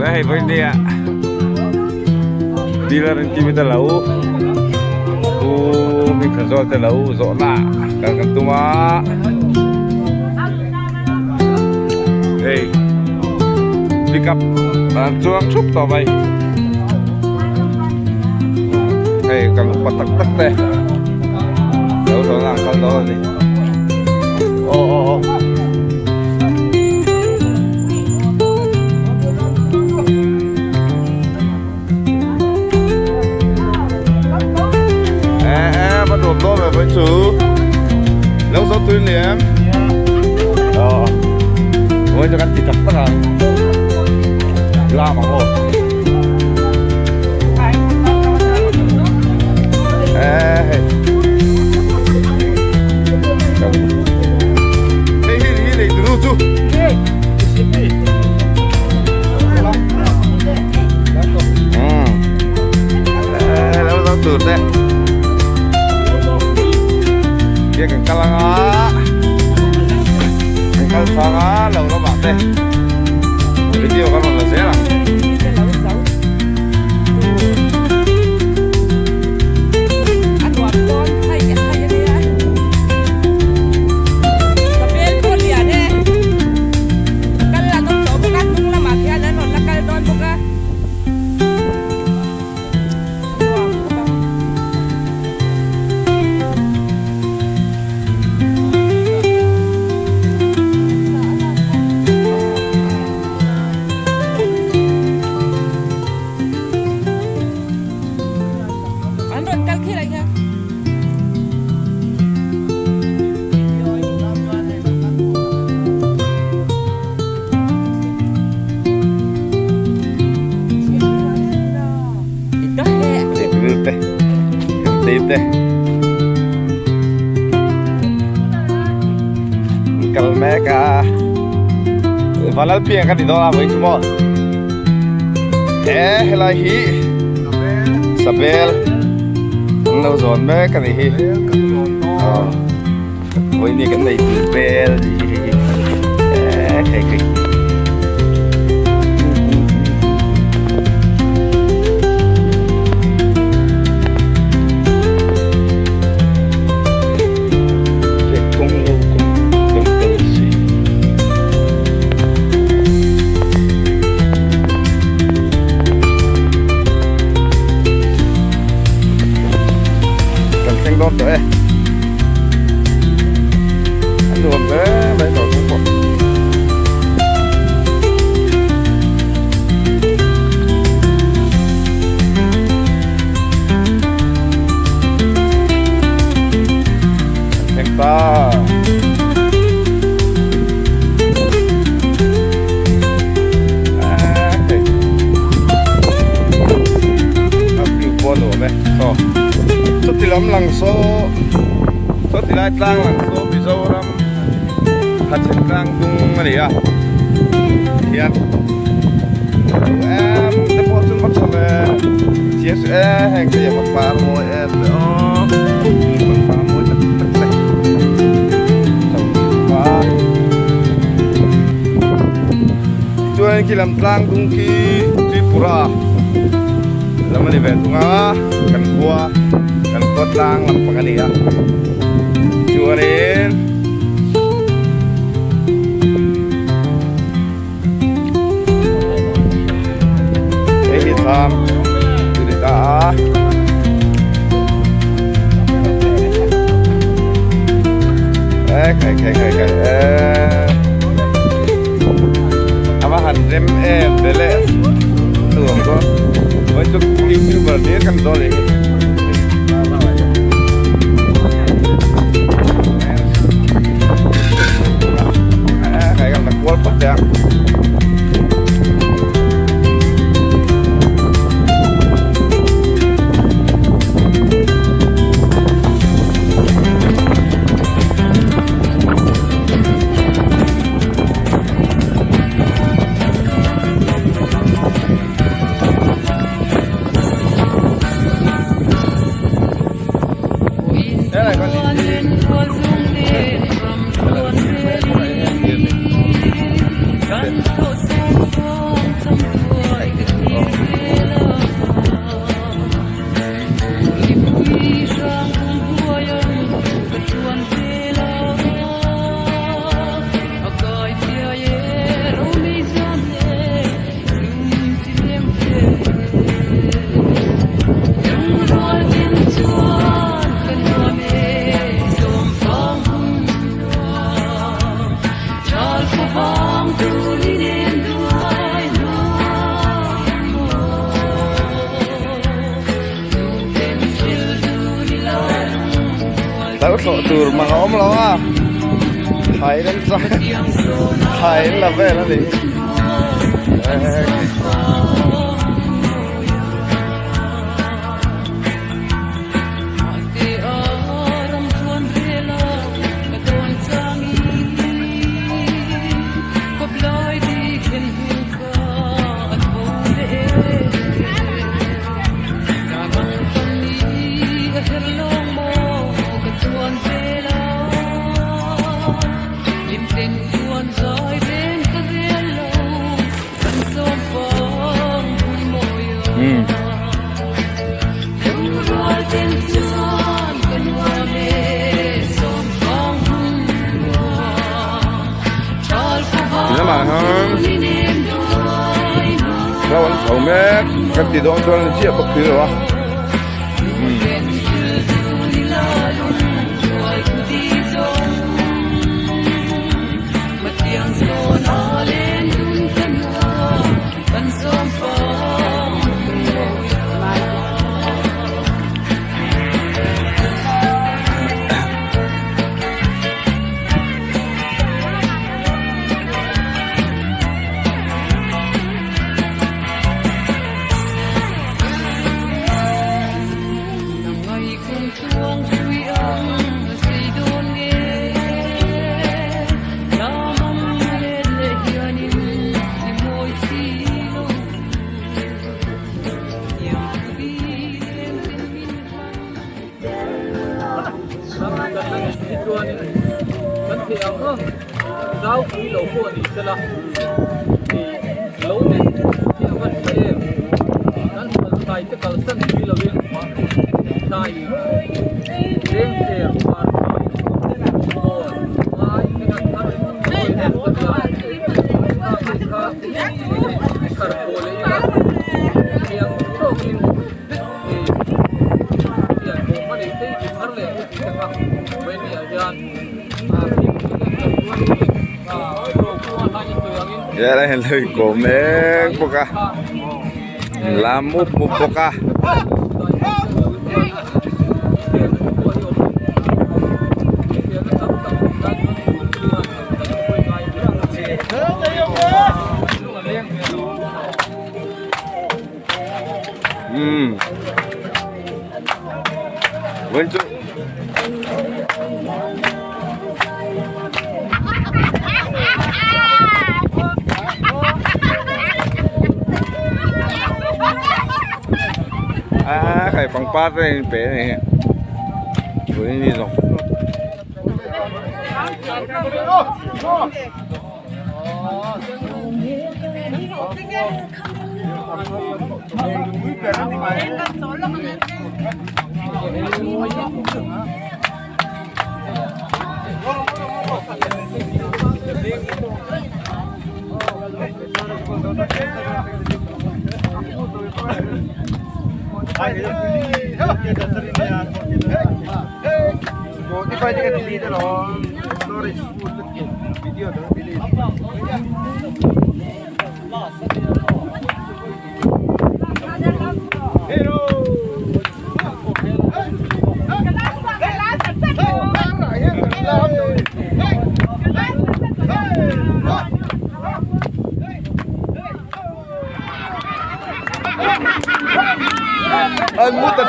Hey, buen día. Đi ra đến kimi ta lau. Tu mình phải rồi ta lau rõ lạ. Cần tu mà. Hey, pick up. Bạn chuang chúc tao vậy. Hey, cần bắt tắc đây. Đâu rõ ràng con đó đi. Bắt đầu đo về với chú lâu sau tuyên liếm đó với cho các chị tập tất cả la bằng hồ hey từ chú lâu sau tuyên đây dia kan kalang kan sanga lâu nó bảo đây video kan là dễ lắm deh kalau mereka valal piang kan di dalam apa semua lahi sabel nấu giòn mereka nih oh ini kan dari bel kayak đấy anh luồn đấy đây rồi cũng một anh ta thì lắm lăng số thì lại trang lăng số bị dâu lắm hạt chân trang tung mà đi à hiện em đã bỏ chân bắt xong chia sẻ hành cái gì mà môi em đó phá môi thật này cho anh khi làm trang tung khi Tripura lama di Bentunga kan gua kan kotang lapangan ya juarin hitam cerita apa handrem deles tuh kok untuk YouTuber dia kan doleh kayak kan kual pedang so tur mga om lo à thấy đến sao thấy là về nó đi Nó mà hơn nó vẫn xấu mẹ cái tỷ đô cho nên chia bất cứ rồi rau quý lẩu cua thì sẽ là thì lẩu này thì nó vẫn phảiนั้นใส่จะเกิดสั้นทีละเวียนมาใส่เลี้ยงเสียมาโอ้ยมาที่นั่นทำให้คนแห่งคนละข้าวข้าวคาร์โบเลยนะเลี้ยงโชคดีที่เลี้ยงผมไม่ได้ที่ที่พันเลยที่จะมาเว้นอาจารย์ya đây là lời của mẹ boca làm một boca 왼쪽ไข่ปังป้าได้เป๋เนี่ยดูนี่ลงSpotify juga pilih tu loh, storage full video tu pilih. Hero. Anh muốn tập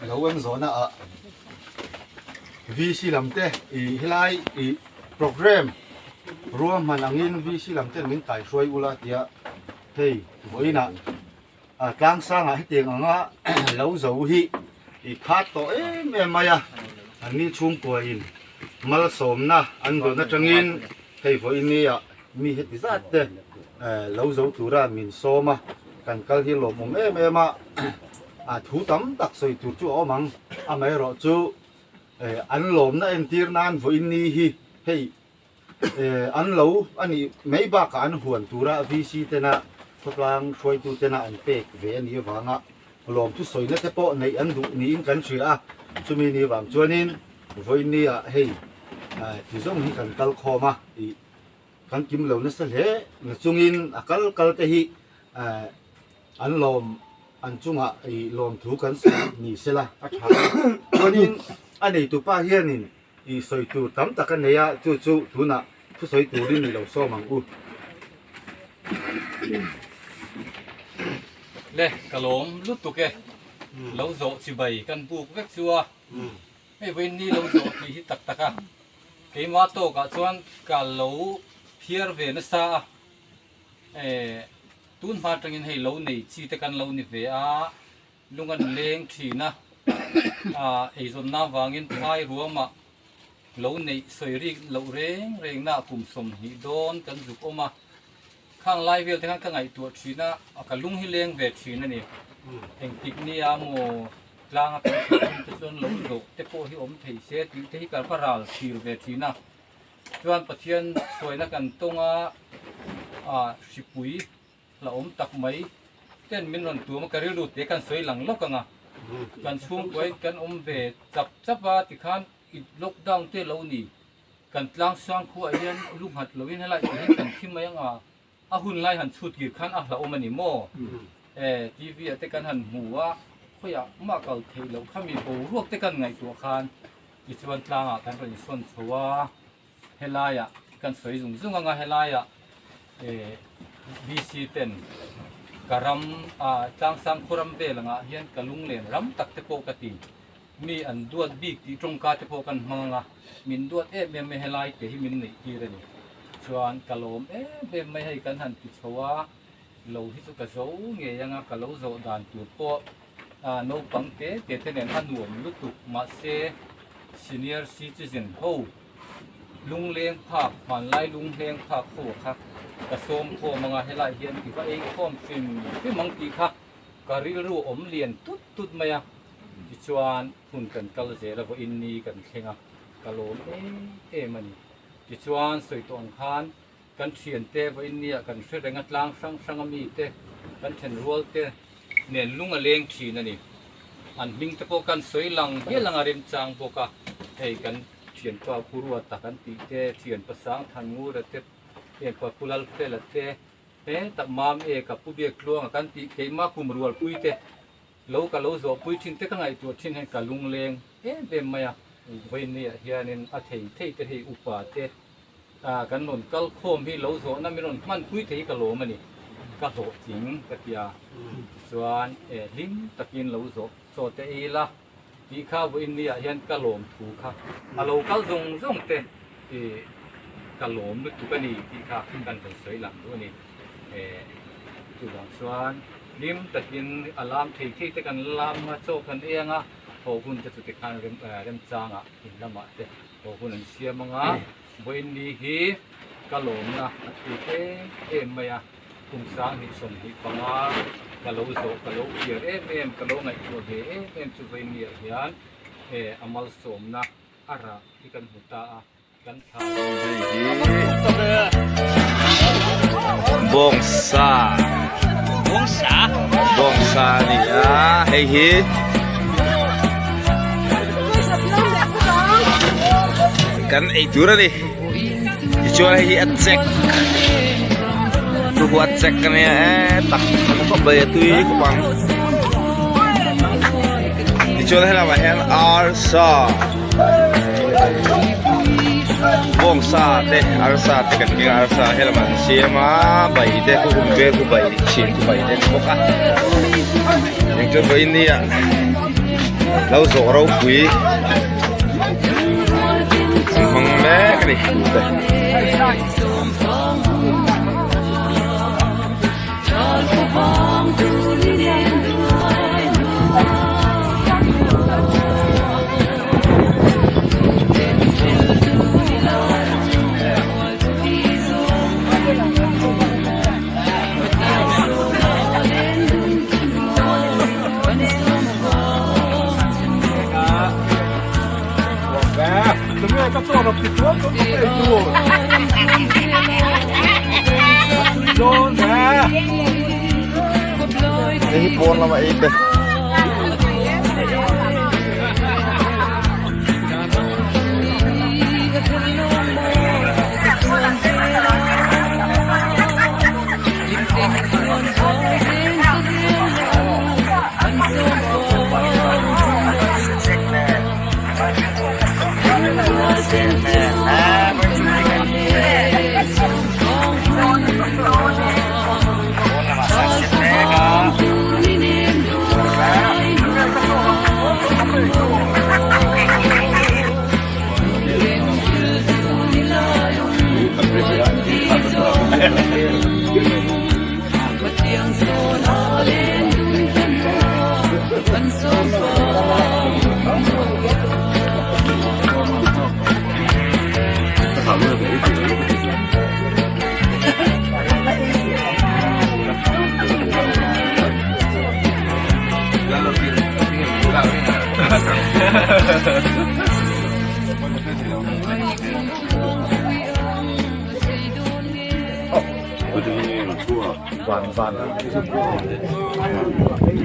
lâu em rồi nè VC làm thế hilai program rùa mà nangin VC làm thế mình tại xuôi ula tia hey với nè tlang sang hết tiền ngã lâu dấu hi khát to em mày anh đi chung của in mal som na anh đồ na trangin hey với in à mi hết đi sát thế lâu dấu tu ra mình so mà cần cal hi lo mồm em mà thủ tắm đặc soi tu chu ở mang mấy rồi chu anh lồm na em tir nan với in hi hey อันเราอันนี้ไม่บ้ากันหวนตัวระวิสิเตนะทดลองช่วยตัวเตนะอันเป็กเวนี่วางอ่ะลมทุสอยนั่นแต่พอในอันดูนี่อินกันเชื่อชุมีนี่วางจวนนินวันนี้อ่ะเฮ้ยที่ส่งให้กันกัลคอมากันกิมเหล่านั้นเสลยนั่นจุงอินกัลเตหิอันลมอันจุงอ่ะลมถูกันนี่เสละจวนนินอันนี้ตัวป้าเฮียนินสอยตัวตั้มตะกันเนี่ยจู่ตัวน่ะผู้สอยตัวนี่เราซ้อมังอูเล่กะหลงลุดตุกเกเราโจสิใบกันปูกเวกชัวไม่เว้นนี่เราโจที่ตักตะกะเกมาโตกะชวนกะเราเพียร์เวนซาตุนมาตรงนี้ให้เราในชีตะกันเราในเวอลุงอันเลี้ยงทีนะไอ้ส่วนน้าวางินท้ายรัวมาเราในสวยริเราเร่งหน้ากลุ่มสมหิโดนกันจุกออกมาข้างไล่เวลที่ข้างไงตัวทีนะกับลุงให้เลี้ยงเวทีนั่นนี่เองติดนี่อาโมกลางเป็นจนเราโดดแต่พอที่อมถี่เสียที่ที่การพระราชีเวทีนะชวนประเทียนสวยนักกันตรงสิปุยเราอมตักไหมเต้นมินวันตัวมันก็เรียรูดเด็กกันสวยหลังลกกันกันช่วงไว้กันอมเวจับว่าติดขันอีล็อกดาวน์เต้เรานี่กันกลางสร้างคู่ไอ้ยันลูกหัดเราวินให้ไล่ให้กันขึ้นมายังหุ่นไล่หันชุดกี่ขันเราอมมันนี่โม่ทีวีแต่กันหันหัวเขาอยากมากเก่าเทเราข้ามีปูรวกแต่กันไงตัวคันอีส่วนกลางกันเป็นส่วนชัวเฮลายกันสวยสุ่งงาเฮลายบีซีเต็นการำจางสังคุรำเบลงเฮียนกะลุงเลนรำตักเตโปกติมีอันดวดบีกที่ตรงกาเตโปกันมังมินดวดเบมไม่เฮลายเตหิมินนี่ที่เรนี่ชวนกะลมเบมไม่ให้กันหันติดชัวเราที่สุดกะโจเงี้ยยังกะเราโจดานตัวโปโนปังเตเตเนนหันหวมลุตุมาเซซีเนียร์ซิติเซนโฮลุงเลี้ยงผักผ่านไล่ลุงเลี้ยงผักโขครับกระโซมโคมังให้ไล่เฮียนที่ว่าเองข้อมฟิล์มที่มังกีค่ะกะริรู้อมเลียนตุดมายังที่ชวนหุ่นกันกัลเจแล้วก็อินนีกันเข่งกะโลมมันที่ชวนสวยตัวอังคารกันเฉียนเตว่าอินนีกันเสด็จงัดล้างสังมีเตกันเชนรัวเตเนียนลุงเลี้ยงทีนั่นนี่อันมิงตะโปกันสวยหลังเฮลังอาริมจางโปกะให้กันเฉียนกว่าผู้รัวตะกันตีเตเฉียนภาษาทันงูระเตเอกว่าผู้ลัลเฟลเตตับมามกับผู้เบียกลวงกันตีเกมาคุมรัวปุยเตโลกะโลโซปุยทิ้งเตกันไงตัวทิ้งให้กับลุงเลี้ยงเต็มมาเวันนี้เฮียนินอาเทยเตอุปาเตกันนนกัลโคมที่โลโซนั่นไม่นนมันปุยเทกะโลมันนี่กะโซจิงกะเตียส่วนลิมตะกินโลโซโซเตอีละที่ข้าววันนี้เฮียนกะโลมถูกครับโลกัลซงเตกะโหลมนึกถึงกันนี่ที่ข้าขึ้นกันเป็นสวยหลังด้วยนี่จุดหลังสวนลิมตัดยินอารามที่แต่กันลามมาโจกันเองพอคุณจะสุดการเริ่มจางอินละมาเตพอคุณเสียมังวันนี้ฮีกะโหลมนะที่ไม่คุ้มสร้างหิสมหิปังกะโหลโซกะโหลเกียร์กะโหลไงตัวเจุดวันนี้เฮียนอามัลสมนะอาระที่กันหุตาbongsa ni hey kan itu nih dijual hey attack tuh attack kan ya tak kok bayar tuh kupang dijual hey apa hen arsa bongsa teh arsa teh kan kira arsa helman siapa bayi teh ku kumber ku bayi cin ku bayi teh buka yang coba ini ya lau zorau kui mengmek nih Também é capaz de uma pessoa, hipon lama ite. Van.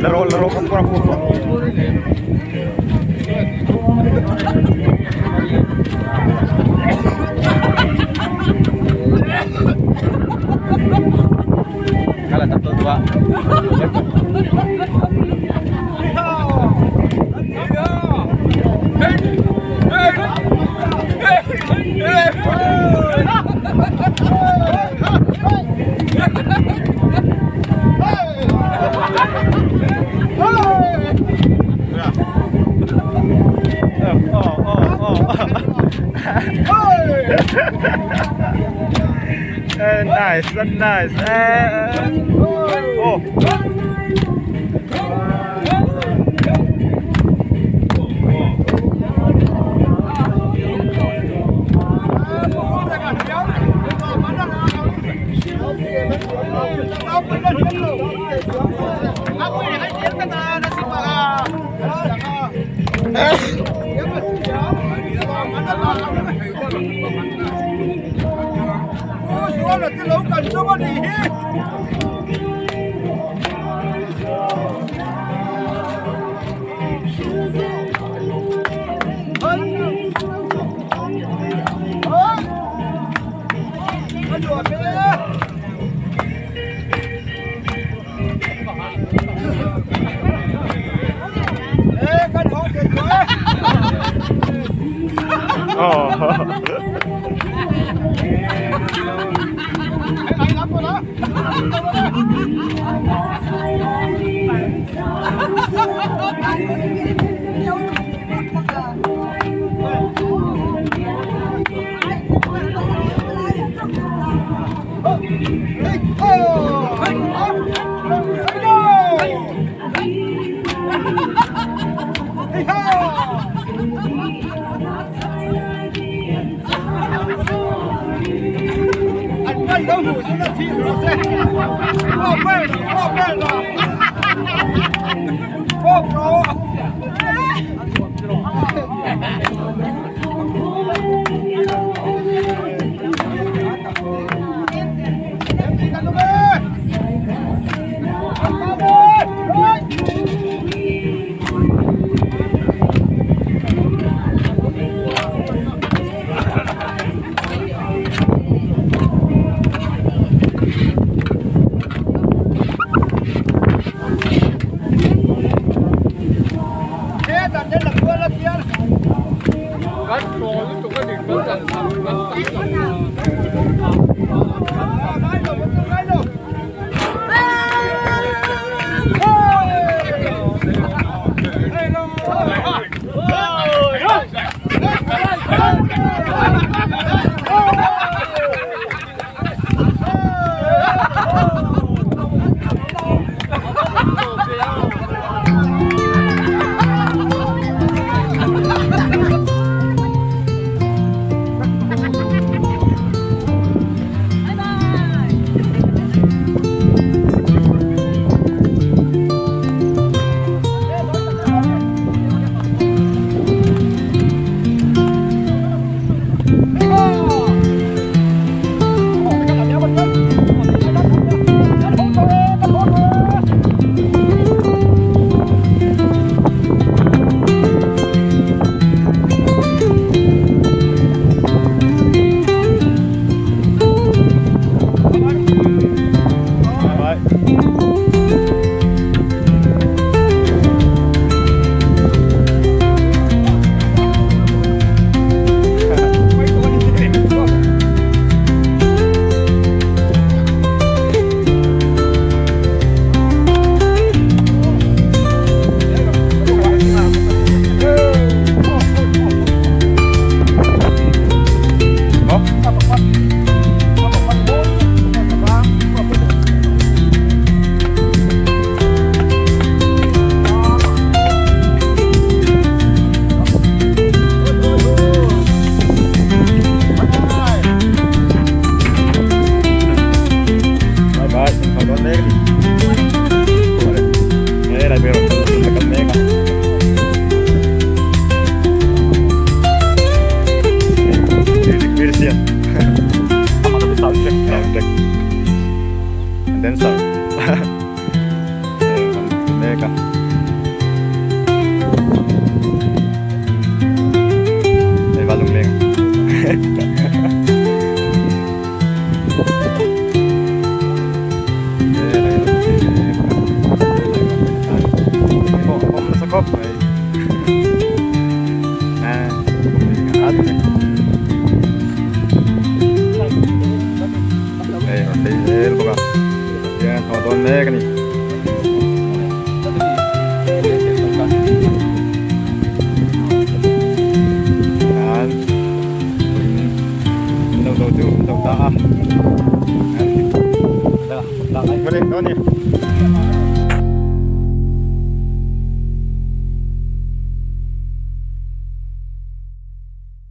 Laro kan kurang pun. Kalau satu dua. Nice. Oh. ka. May balong leng. Sakop.